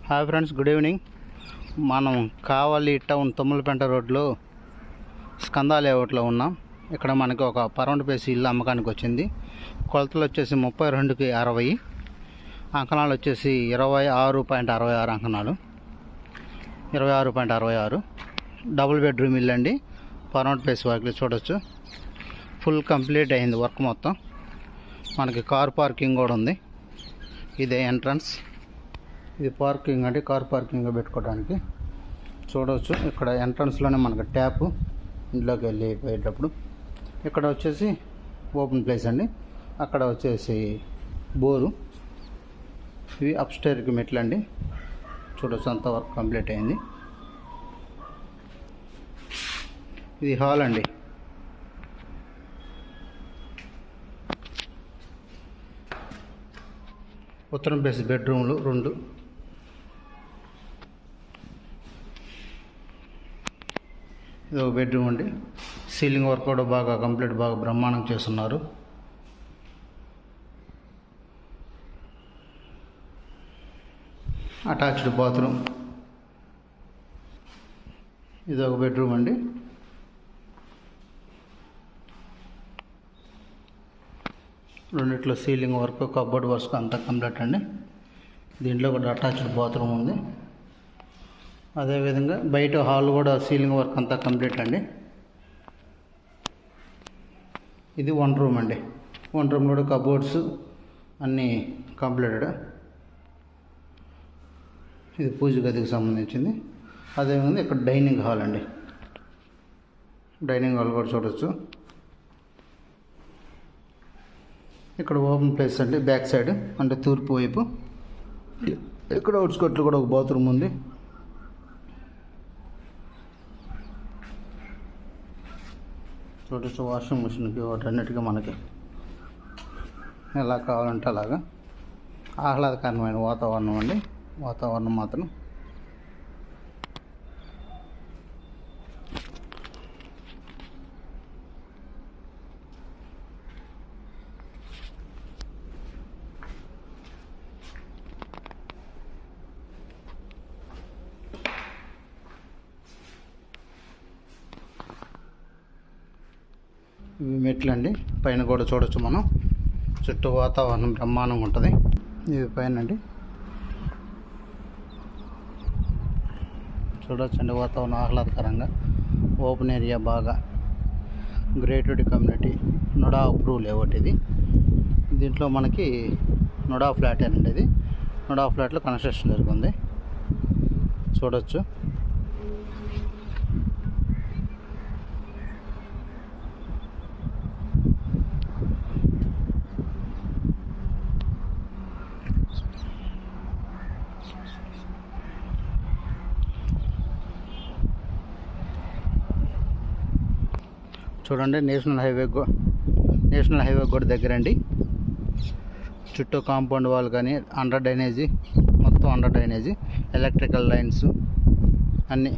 Hi friends, good evening. మనం కావలి town Tummalapenta రోడ్లో స్కందా లేఅవుట్లో ఉన్నాం. ఇక్కడ మనకి ఒక పరౌండ్ పేసి ఇల్లు అమ్మకానికి వచ్చింది. కొలతలు వచ్చేసి 32కి 60, అంకణాలు వచ్చేసి 26.66 అంకణాలు, 26.66. డబుల్ బెడ్రూమ్ ఇల్లు అండి. పరౌండ్ పేసి వర్క్ చూడొచ్చు. ఫుల్ కంప్లీట్ అయింది వర్క్ మొత్తం. మనకి కార్ పార్కింగ్ కూడా ఉంది. ఇదే ఎంట్రన్స్. ఇది పార్కింగ్ అంటే కార్ పార్కింగ్ పెట్టుకోవడానికి చూడవచ్చు. ఇక్కడ ఎంట్రన్స్లోనే మనకు ట్యాప్, ఇంట్లోకి వెళ్ళి పోయేటప్పుడు. ఇక్కడ వచ్చేసి ఓపెన్ ప్లేస్ అండి. అక్కడ వచ్చేసి బోరు. ఇవి అప్స్టైర్కి మెట్లు అండి. చూడవచ్చు, అంత వర్క్ కంప్లీట్ అయింది. ఇది హాల్ అండి. ఉత్తరం ప్లేస్ బెడ్రూమ్లు 2. ఇది ఒక బెడ్రూమ్ అండి. సీలింగ్ వర్క్ కూడా బాగా కంప్లీట్, బాగా బ్రహ్మాండం చేస్తున్నారు. Attached bathroom. ఇది ఒక బెడ్రూమ్ అండి. రెండిట్లో సీలింగ్ వర్క్, కబోర్డ్ వర్క్ అంతా కంప్లీట్ అండి. దీంట్లో కూడా అటాచ్డ్ బాత్రూమ్ ఉంది. అదేవిధంగా బయట హాల్ కూడా సీలింగ్ వర్క్ అంతా కంప్లీట్ అండి. ఇది 1 రూమ్ అండి. 1 రూమ్ కూడా కబోర్డ్స్ అన్నీ కంప్లీటెడ్. ఇది పూజ గదికి సంబంధించింది. అదేవిధంగా ఇక్కడ డైనింగ్ హాల్ అండి. డైనింగ్ హాల్ కూడా చూడవచ్చు. ఇక్కడ ఓపెన్ ప్లేస్ అండి. బ్యాక్ సైడ్ అంటే తూర్పు వైపు. ఇక్కడ అవుట్స్కట్లో కూడా ఒక బాత్రూమ్ ఉంది. చూడవచ్చు, వాషింగ్ మిషన్కి వాటన్నిటికీ మనకి ఎలా కావాలంటే అలాగా ఆహ్లాదకరమైన వాతావరణం అండి. వాతావరణం మాత్రం ఇవి మెట్లు అండి. పైన కూడా చూడవచ్చు మనం. చుట్టూ వాతావరణం బ్రహ్మాండంగా ఉంటుంది. ఇవి పైన అండి. చూడవచ్చు అండి, వాతావరణం ఆహ్లాదకరంగా. ఓపెన్ ఏరియా, బాగా grated community. NUDA approve layout ఇది. దీంట్లో మనకి నుడా ఫ్లాట్ అండి. ఇది నుడా ఫ్లాట్లో కన్స్ట్రక్షన్ జరుగుతుంది. చూడవచ్చు. చూడండి, నేషనల్ హైవే కూడా దగ్గరండి. చుట్టూ కాంపౌండ్ వాల్ కానీ, అండర్ డ్రైనేజీ, మొత్తం అండర్ డ్రైనేజీ, ఎలక్ట్రికల్ లైన్స్ అన్నీ